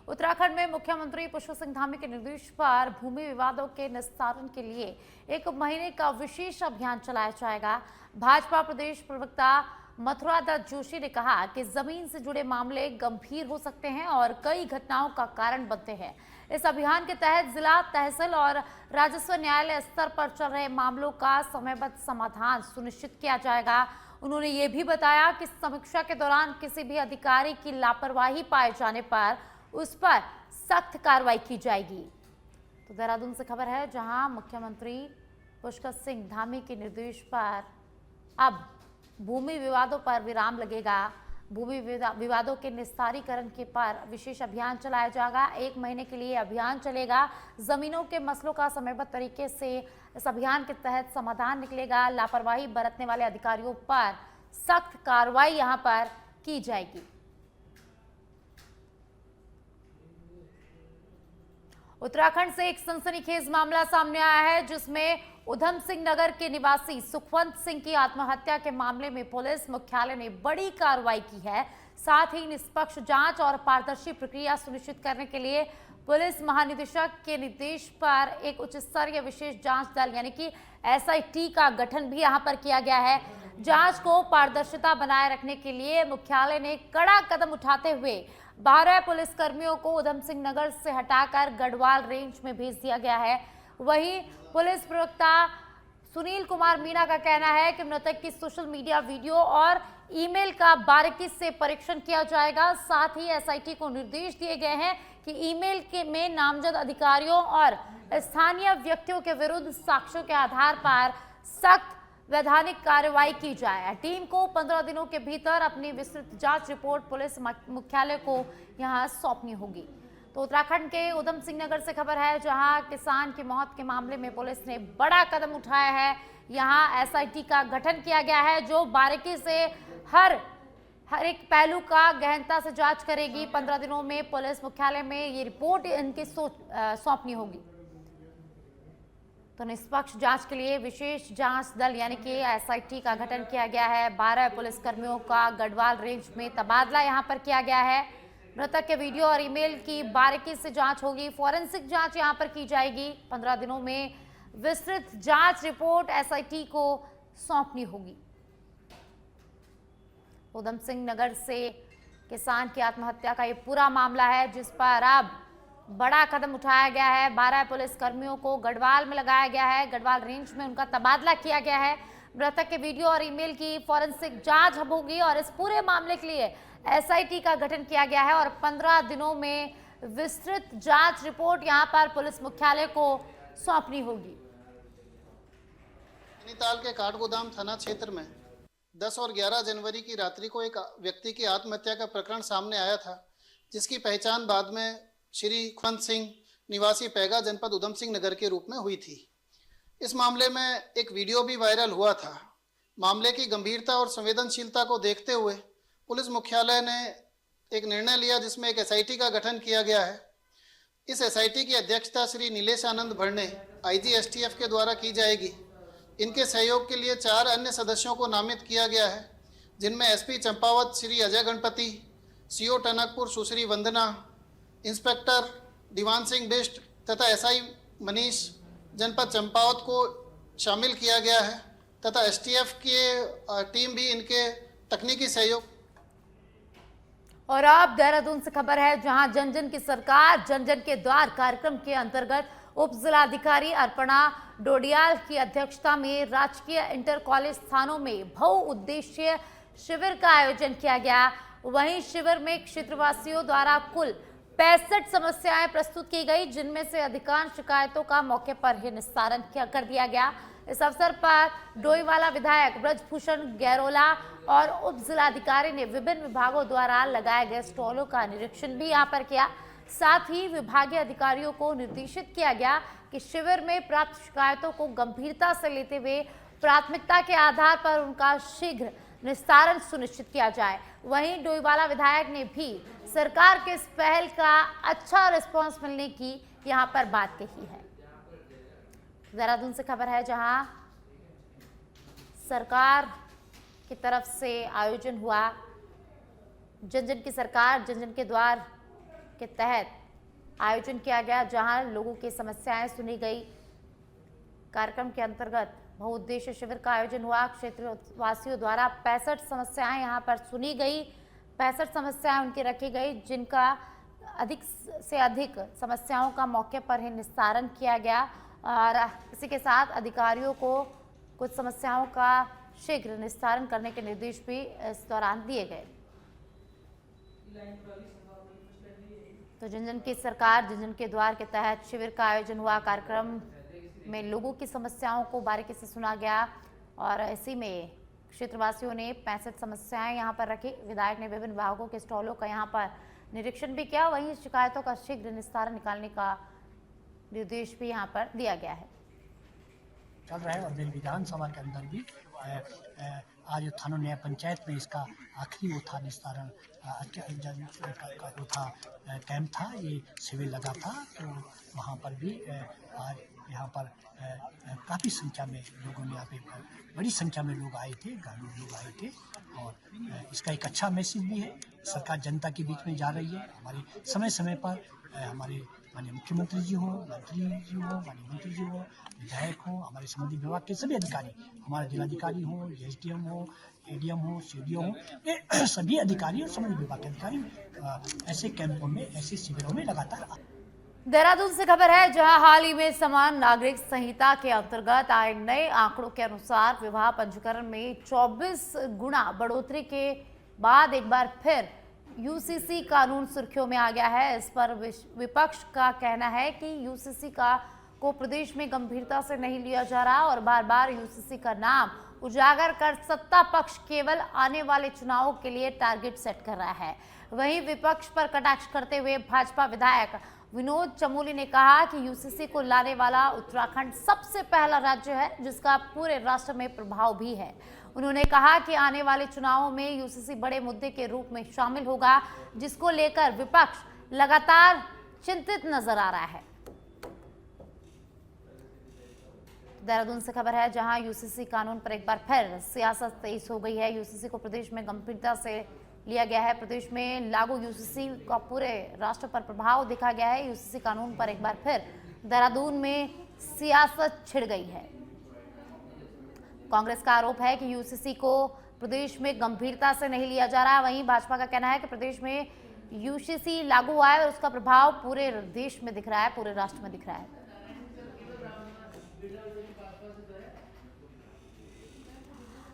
उत्तराखंड में मुख्यमंत्री पुष्कर सिंह धामी के निर्देश पर भूमि विवादों के निस्तारण के लिए 1 महीने का विशेष अभियान चलाया जाएगा। भाजपा प्रदेश प्रवक्ता मथुरा दत्त जोशी ने कहा कि जमीन से जुड़े मामले गंभीर हो सकते हैं और कई घटनाओं का कारण बनते हैं। इस अभियान के तहत जिला, तहसील और राजस्व न्यायालय स्तर पर चल रहे मामलों का समयबद्ध समाधान सुनिश्चित किया जाएगा। उन्होंने ये भी बताया कि समीक्षा के दौरान किसी भी अधिकारी की लापरवाही पाए जाने पर उस पर सख्त कार्रवाई की जाएगी। तो देहरादून से खबर है, जहां मुख्यमंत्री पुष्कर सिंह धामी के निर्देश पर अब भूमि विवादों पर विराम लगेगा। भूमि विवादों के निस्तारीकरण के पर विशेष अभियान चलाया जाएगा। 1 महीने के लिए अभियान चलेगा। जमीनों के मसलों का समयबद्ध तरीके से इस अभियान के तहत समाधान निकलेगा। लापरवाही बरतने वाले अधिकारियों पर सख्त कार्रवाई यहां पर की जाएगी। उत्तराखंड से एक सनसनीखेज मामला सामने आया है, जिसमें उधम सिंह नगर के निवासी सुखवंत सिंह की आत्महत्या के मामले में पुलिस मुख्यालय ने बड़ी कार्रवाई की है। साथ ही निष्पक्ष जांच और पारदर्शी प्रक्रिया सुनिश्चित करने के लिए पुलिस महानिदेशक के निर्देश पर एक उच्च स्तरीय विशेष जांच दल यानी कि SIT का गठन भी यहां पर किया गया है। जांच को पारदर्शिता बनाए रखने के लिए मुख्यालय ने कड़ा कदम उठाते हुए 12 पुलिसकर्मियों को उधम सिंह नगर से हटाकर गढ़वाल रेंज में भेज दिया गया है। वहीं पुलिस प्रवक्ता सुनील कुमार मीणा का कहना है कि मृतक की सोशल मीडिया वीडियो और ईमेल का बारीकी से परीक्षण किया जाएगा। साथ ही SIT को निर्देश दिए गए हैं कि ईमेल में नामजद अधिकारियों और स्थानीय व्यक्तियों के विरुद्ध साक्ष्यों के आधार पर सख्त वैधानिक कार्रवाई की जाए। टीम को 15 दिनों के भीतर अपनी विस्तृत जांच रिपोर्ट पुलिस मुख्यालय को यहां सौंपनी होगी। तो उत्तराखंड के उधम सिंह नगर से खबर है, जहां किसान की मौत के मामले में पुलिस ने बड़ा कदम उठाया है। यहां SIT का गठन किया गया है, जो बारीकी से हर एक पहलू का गहनता से जांच करेगी। 15 दिनों में पुलिस मुख्यालय में ये रिपोर्ट इनकी सौंपनी होगी। तो निष्पक्ष जांच के लिए विशेष जांच दल यानी कि SIT का गठन किया गया है। 12 पुलिसकर्मियों का गढ़वाल रेंज में तबादला यहां पर किया गया है। मृतक के वीडियो और ईमेल की बारीकी से जांच होगी। फॉरेंसिक जांच यहां पर की जाएगी। 15 दिनों में विस्तृत जांच रिपोर्ट SIT को सौंपनी होगी। उधम सिंह नगर से किसान की आत्महत्या का ये पूरा मामला है, जिस पर अब बड़ा कदम उठाया गया है। 12 पुलिसकर्मियों को गढ़वाल में लगाया गया है। गढ़वाल रेंज में उनका तबादला किया गया है। मृतक के वीडियो और ईमेल की फॉरेंसिक जांच अब होगी और इस पूरे मामले के लिए SIT का गठन किया गया है और 15 दिनों में विस्तृत जांच रिपोर्ट यहां पर पुलिस मुख्यालय को सौंपनी होगी। नैनीताल के काठगोदाम थाना क्षेत्र में 10 और 11 जनवरी की रात्रि को एक व्यक्ति की आत्महत्या का प्रकरण सामने आया था, जिसकी पहचान बाद में श्री खुवंत सिंह निवासी पैगा जनपद उधम सिंह नगर के रूप में हुई थी। इस मामले में एक वीडियो भी वायरल हुआ था। मामले की गंभीरता और संवेदनशीलता को देखते हुए पुलिस मुख्यालय ने एक निर्णय लिया, जिसमें एक SIT का गठन किया गया है। इस SIT की अध्यक्षता श्री नीलेश आनंद भरने IG STF के द्वारा की जाएगी। इनके सहयोग के लिए 4 अन्य सदस्यों को नामित किया गया है, जिनमें SP चंपावत श्री अजय गणपति, CO टनकपुर सुश्री वंदना, इंस्पेक्टर दीवान सिंह बिष्ट तथा SI मनीष जनपद चंपावत को शामिल किया गया है तथा STF की टीम भी इनके तकनीकी सहयोग। और अब देहरादून से खबर है, जहां जन जन की सरकार जन जन के द्वार कार्यक्रम के अंतर्गत उप जिलाधिकारी अर्पणा डोडियाल की अध्यक्षता में राजकीय इंटर कॉलेज स्थानों में बहुउद्देशीय शिविर का आयोजन किया गया। वहीं शिविर में क्षेत्रवासियों द्वारा कुल 65 समस्याएं प्रस्तुत की गई, जिनमें से अधिकांश शिकायतों का मौके पर ही निस्तारण कर दिया गया। इस अवसर पर डोईवाला विधायक ब्रजभूषण गैरोला और उप जिलाधिकारी ने विभिन्न विभागों द्वारा लगाए गए स्टॉलों का निरीक्षण भी यहां पर किया। साथ ही विभागीय अधिकारियों को निर्देशित किया गया कि शिविर में प्राप्त शिकायतों को गंभीरता से लेते हुए प्राथमिकता के आधार पर उनका शीघ्र निस्तारण सुनिश्चित किया जाए। वहीं डोईवाला विधायक ने भी सरकार के इस पहल का अच्छा रिस्पांस मिलने की यहां पर बात कही है। देहरादून से खबर है, जहां सरकार की तरफ से आयोजन हुआ जन जन की सरकार जन जन के द्वार के तहत आयोजन किया गया, जहां लोगों की समस्याएं सुनी गई। कार्यक्रम के अंतर्गत बहुउद्देश्य शिविर का आयोजन हुआ। क्षेत्र वासियों द्वारा 65 समस्याएं यहां पर सुनी गई। 65 समस्याएं उनकी रखी गई, जिनका अधिक से अधिक समस्याओं का मौके पर ही निस्तारण किया गया और इसी के साथ अधिकारियों को कुछ समस्याओं का शीघ्र निस्तारण करने के निर्देश भी इस दौरान दिए गए। तो जन जन की सरकार जन जन के द्वार के तहत शिविर का आयोजन हुआ। कार्यक्रम में लोगों की समस्याओं को बारीकी से सुना गया और इसी में क्षेत्रवासियों ने 65 समस्याएं यहां पर रखी। विधायक ने विभिन्न विभागों के स्टॉलों का यहां पर निरीक्षण भी किया। वहीं शिकायतों का शीघ्र निस्तारण निकालने का निर्देश भी यहां पर दिया गया है। चल रहा है और विधानसभा के अंदर भी आज थानों न्याय पंचायत में इसका आखिरी वो था निस्तारण का वो था कैंप था, ये शिविर लगा था। तो वहाँ पर भी आज यहाँ पर काफ़ी संख्या में लोगों ने यहाँ पे बड़ी संख्या में लोग आए थे, घरेलू लोग आए थे और इसका एक अच्छा मैसेज भी है। सरकार जनता के बीच में जा रही है। हमारे समय समय पर हमारे माननीय मुख्यमंत्री जी हो, मंत्री जी हो, माननीय मंत्री जी हो, विधायक हो, हमारे संबंधित विभाग के सभी अधिकारी, हमारे जिलाधिकारी हो, एसडीएम हो, एडीएम हो, सीडीओ हो, ये सभी अधिकारी और संबंधित विभाग के अधिकारी ऐसे कैंपों में, ऐसे शिविरों में लगातार। देहरादून से खबर है, जहां हाल ही में समान नागरिक संहिता के अंतर्गत आए नए आंकड़ों के अनुसार विवाह पंजीकरण में 24 गुना बढ़ोतरी के बाद एक बार फिर यूसीसी कानून सुर्खियों में आ गया है। इस पर विपक्ष का कहना है कि यूसीसी को प्रदेश में गंभीरता से नहीं लिया जा रहा और बार बार यूसीसी का नाम उजागर कर सत्ता पक्ष केवल आने वाले चुनावों के लिए टारगेट सेट कर रहा है। वहीं विपक्ष पर कटाक्ष करते हुए भाजपा विधायक विनोद चमोली ने कहा कि यूसीसी को लाने वाला उत्तराखंड सबसे पहला राज्य है जिसका पूरे राष्ट्र में प्रभाव भी है। उन्होंने कहा कि आने वाले चुनावों में यूसीसी बड़े मुद्दे के रूप में शामिल होगा, जिसको लेकर विपक्ष लगातार चिंतित नजर आ रहा है। देहरादून से खबर है, जहां यूसीसी कानून पर एक बार फिर सियासत तेज हो गई है। यूसीसी को प्रदेश में गंभीरता से लिया गया है। प्रदेश में लागू यूसीसी का पूरे राष्ट्र पर प्रभाव देखा गया है। यूसीसी कानून पर एक बार फिर देहरादून में सियासत छिड़ गई है। कांग्रेस का आरोप है कि यूसीसी को प्रदेश में गंभीरता से नहीं लिया जा रहा। वहीं भाजपा का कहना है कि प्रदेश में यूसीसी लागू हुआ है और उसका प्रभाव पूरे देश में दिख रहा है, पूरे राष्ट्र में दिख रहा है।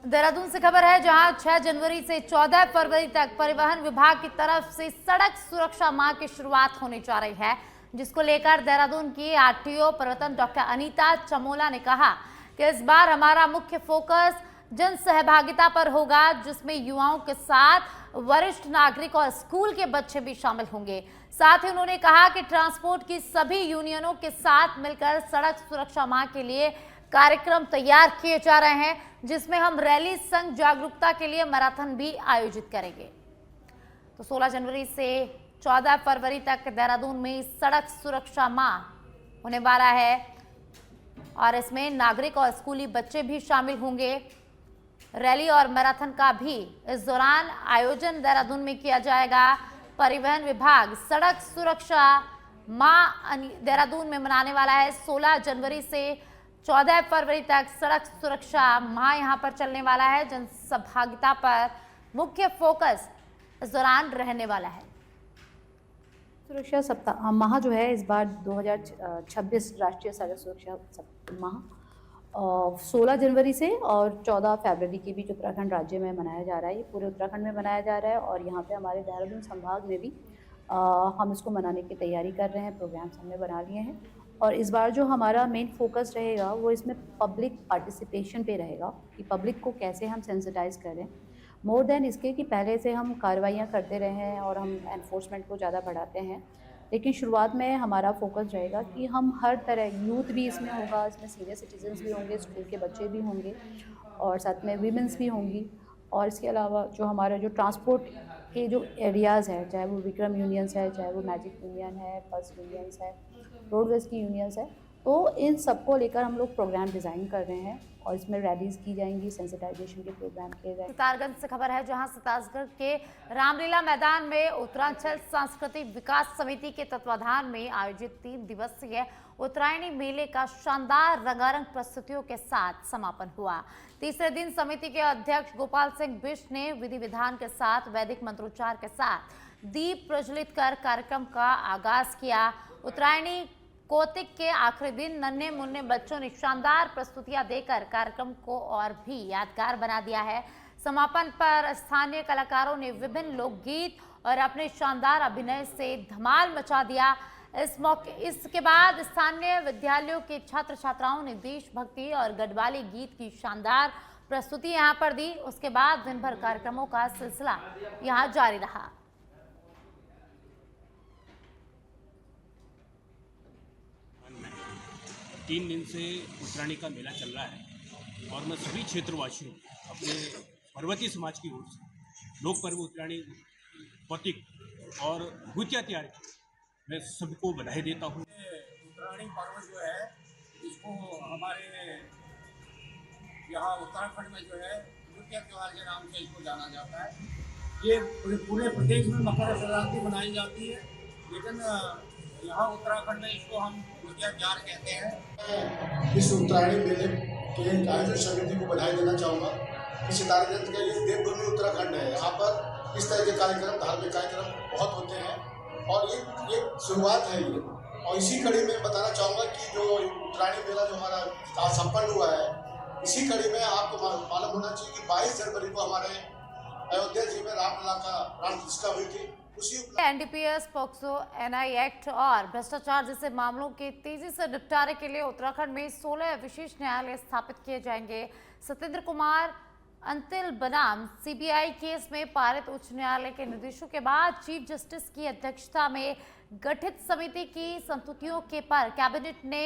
देहरादून से खबर है, जहां 6 जनवरी से 14 फरवरी तक परिवहन विभाग की तरफ से सड़क सुरक्षा माह की शुरुआत होने जा रही है, जिसको लेकर देहरादून की आरटीओ प्रवर्तन डॉक्टर अनीता चमोला ने कहा कि इस बार हमारा मुख्य फोकस जन सहभागिता पर होगा, जिसमें युवाओं के साथ वरिष्ठ नागरिक और स्कूल के बच्चे भी शामिल होंगे। साथ ही उन्होंने कहा कि ट्रांसपोर्ट की सभी यूनियनों के साथ मिलकर सड़क सुरक्षा माह के लिए कार्यक्रम तैयार किए जा रहे हैं, जिसमें हम रैली संघ जागरूकता के लिए मैराथन भी आयोजित करेंगे। तो 16 जनवरी से 14 फरवरी तक देहरादून में सड़क सुरक्षा माह होने वाला है और इसमें नागरिक और स्कूली बच्चे भी शामिल होंगे। रैली और मैराथन का भी इस दौरान आयोजन देहरादून में किया जाएगा। परिवहन विभाग सड़क सुरक्षा माह देहरादून में मनाने वाला है। 16 जनवरी से 14 फरवरी तक सड़क सुरक्षा माह यहां पर चलने वाला है। जन सहभागिता पर मुख्य फोकस इस दौरान रहने वाला है। सुरक्षा सप्ताह माह जो है इस बार 2026 राष्ट्रीय सड़क सुरक्षा माह 16 जनवरी से और 14 फरवरी के बीच उत्तराखंड राज्य में मनाया जा रहा है। ये पूरे उत्तराखंड में मनाया जा रहा है और यहाँ पे हमारे देहरादून संभाग में भी हम इसको मनाने की तैयारी कर रहे हैं। प्रोग्राम्स हमने बना लिए हैं और इस बार जो हमारा मेन फोकस रहेगा वो इसमें पब्लिक पार्टिसिपेशन पे रहेगा कि पब्लिक को कैसे हम सेंसिटाइज करें, मोर देन इसके कि पहले से हम कार्रवाइयाँ करते रहे हैं और हम एनफोर्समेंट को ज़्यादा बढ़ाते हैं। लेकिन शुरुआत में हमारा फोकस रहेगा कि हम हर तरह, यूथ भी इसमें होगा, इसमें सीनियर सिटीजन्स भी होंगे, स्कूल के बच्चे भी होंगे और साथ में वीमेंस भी होंगी। और इसके अलावा जो हमारा जो ट्रांसपोर्ट के जो एरियाज़ है, चाहे वो विक्रम यूनियंस है, चाहे वो मैजिक यूनियन है, बस यूनियंस है, रोडवेज़ की यूनियंस है, तो इन सबको लेकर हम लोग प्रोग्राम डिज़ाइन कर रहे हैं और इसमें रैलीज की जाएंगी, सेंसिटाइजेशन के प्रोग्राम किए जाएंगे। सितारगंज से खबर है, जहां सितारगंज के रामलीला मैदान में उत्तरांचल सांस्कृतिक विकास समिति के तत्वाधान में आयोजित 3 दिवसीय उत्तरायणी मेले का शानदार रंगारंग प्रस्तुतियों के साथ समापन हुआ। तीसरे दिन समिति के अध्यक्ष गोपाल सिंह बिष्ट ने विधि विधान के साथ वैदिक मंत्रोच्चार के साथ दीप प्रज्वलित कर कार्यक्रम का आगाज किया। उत्तरायणी कौतिक के आखिरी दिन नन्हे मुन्ने बच्चों ने शानदार प्रस्तुतियां देकर कार्यक्रम को और भी यादगार बना दिया है। समापन पर स्थानीय कलाकारों ने विभिन्न लोकगीत और अपने शानदार अभिनय से धमाल मचा दिया। इसके बाद स्थानीय विद्यालयों के छात्र छात्राओं ने देशभक्ति और गढ़वाली गीत की शानदार प्रस्तुति यहां पर दी। उसके बाद दिन भर कार्यक्रमों का सिलसिला यहां जारी रहा। 3 दिन से उत्तरायणी का मेला चल रहा है और मैं सभी क्षेत्रवासियों अपने पर्वतीय समाज की ओर से लोक पर्व उत्तरायणी कौतिक और भूतिया त्योहार मैं सबको बधाई देता हूँ। उत्तरायणी पर्व जो है इसको हमारे यहाँ उत्तराखंड में जो है भूतिया त्योहार के नाम से इसको जाना जाता है। ये पूरे प्रदेश में मकर संक्रांति मनाई जाती है, लेकिन यहाँ उत्तराखंड में इसको हम भूतिया त्योहार कहते हैं। इस उत्तरायणी मेले के आयोजन समिति को बधाई देना चाहूँगा कि सितारगंज के ये देवभूमि उत्तराखंड है। यहाँ पर इस तरह के कार्यक्रम, धार्मिक कार्यक्रम बहुत होते हैं और ये शुरुआत है ये। और इसी कड़ी में बताना चाहूँगा कि जो उत्तरायणी मेला जो हमारा आज संपन्न हुआ है, इसी कड़ी में आपको मालूम होना चाहिए कि 22 जनवरी को हमारे अयोध्या जी में रामलला का प्राण प्रतिष्ठा हुई थी। एनडीपीएस, पॉक्सो, एनआई एक्ट और भ्रष्टाचार जैसे मामलों के तेजी से निपटारे के लिए उत्तराखंड में 16 विशेष न्यायालय स्थापित किए जाएंगे। सत्येंद्र कुमार अंतिल बनाम सीबीआई केस में पारित उच्च न्यायालय के निर्देशों के बाद चीफ जस्टिस की अध्यक्षता में गठित समिति की संस्तुतियों के पर कैबिनेट ने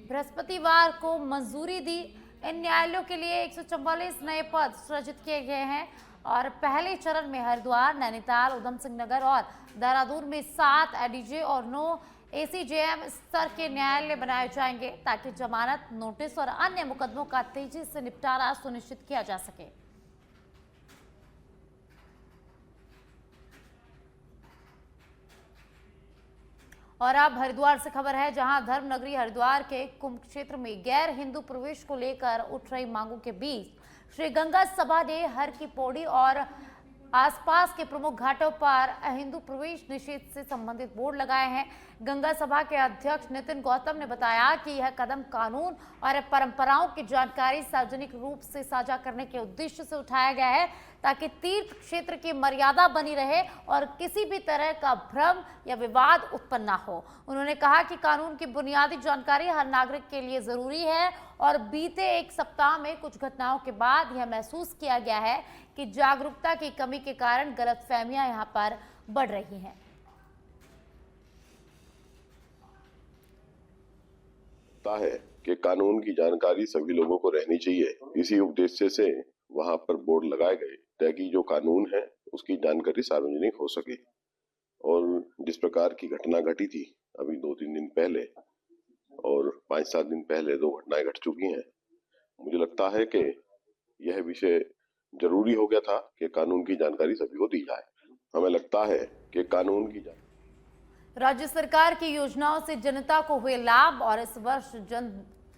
बृहस्पतिवार को मंजूरी दी। इन न्यायालयों के लिए 144 नए पद सृजित किए गए हैं और पहले चरण में हरिद्वार, नैनीताल, उधम सिंह नगर और देहरादून में 7 एडीजे और 9 एसीजेएम स्तर के न्यायालय बनाए जाएंगे ताकि जमानत, नोटिस और अन्य मुकदमों का तेजी से निपटारा सुनिश्चित किया जा सके। और अब हरिद्वार से खबर है, जहां धर्म नगरी हरिद्वार के कुंभ क्षेत्र में गैर हिंदू प्रवेश को लेकर उठ रही मांगों के बीच श्री गंगा सभा ने हर की पौड़ी और आसपास के प्रमुख घाटों पर हिंदू प्रवेश निषेध से संबंधित बोर्ड लगाए हैं। गंगा सभा के अध्यक्ष नितिन गौतम ने बताया कि यह कदम कानून और परंपराओं की जानकारी सार्वजनिक रूप से साझा करने के उद्देश्य से उठाया गया है ताकि तीर्थ क्षेत्र की मर्यादा बनी रहे और किसी भी तरह का भ्रम या विवाद उत्पन्न न हो। उन्होंने कहा कि कानून की बुनियादी जानकारी हर नागरिक के लिए जरूरी है और बीते 1 सप्ताह में कुछ घटनाओं के बाद यह महसूस किया गया है कि जागरूकता की कमी के कारण गलतफहमियां यहां पर बढ़ रही हैं। है कि कानून की जानकारी सभी लोगों को रहनी चाहिए। इसी उद्देश्य से वहां पर बोर्ड लगाए गए ताकि जो कानून है उसकी जानकारी सार्वजनिक हो सके। और जिस प्रकार की घटना घटी थी अभी 2-3 दिन पहले और 5-7 दिन पहले 2 घटनाएं घट चुकी हैं, मुझे लगता है कि यह विषय जरूरी हो गया था कि कानून की जानकारी सभी को दी जाए। हमें लगता है कि कानून की राज्य सरकार की योजनाओं से जनता को हुए लाभ और इस वर्ष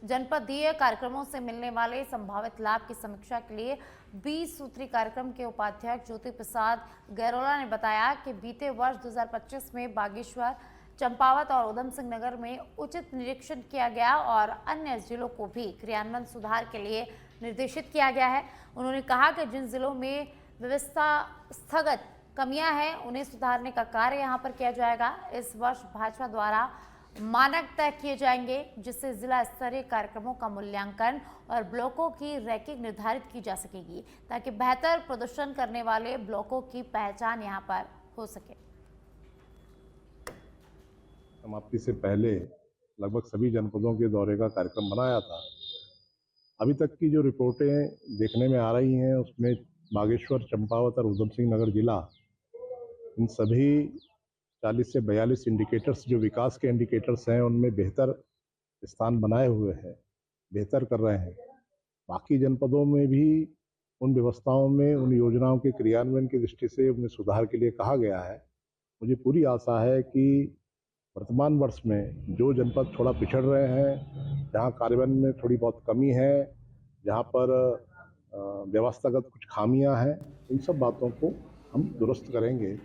जनपदीय कार्यक्रमों से मिलने वाले संभावित लाभ की समीक्षा के लिए 20 सूत्री कार्यक्रम के उपाध्यक्ष ज्योति प्रसाद गैरोला ने बताया कि बीते वर्ष 2025 में बागेश्वर, चंपावत और उधम सिंह नगर में उचित निरीक्षण किया गया और अन्य जिलों को भी क्रियान्वयन सुधार के लिए निर्देशित किया गया है। उन्होंने कहा कि जिन जिलों में व्यवस्था स्थगित कमियां हैं उन्हें सुधारने का कार्य यहां पर किया जाएगा। इस वर्ष भाजपा द्वारा मानक तय किए जाएंगे जिससे जिला स्तरीय कार्यक्रमों का मूल्यांकन और ब्लॉकों की रैंकिंग निर्धारित की जा सकेगी ताकि बेहतर प्रदर्शन करने वाले ब्लॉकों की पहचान यहां पर हो सके। समाप्ति से पहले लगभग सभी जनपदों के दौरे का कार्यक्रम बनाया था। अभी तक की जो रिपोर्टें देखने में आ रही हैं उसमें बागेश्वर, चंपावत और उधम सिंह नगर जिला, इन सभी 40 से 42 इंडिकेटर्स जो विकास के इंडिकेटर्स हैं उनमें बेहतर स्थान बनाए हुए हैं, बेहतर कर रहे हैं। बाकी जनपदों में भी उन व्यवस्थाओं में, उन योजनाओं के क्रियान्वयन की दृष्टि से उन्हें सुधार के लिए कहा गया है। मुझे पूरी आशा है कि वर्तमान वर्ष में जो जनपद थोड़ा पिछड़ रहे हैं, जहाँ कार्यान्वयन में थोड़ी बहुत कमी है, जहाँ पर व्यवस्थागत कुछ खामियां हैं, इन सब बातों को हम दुरुस्त करेंगे।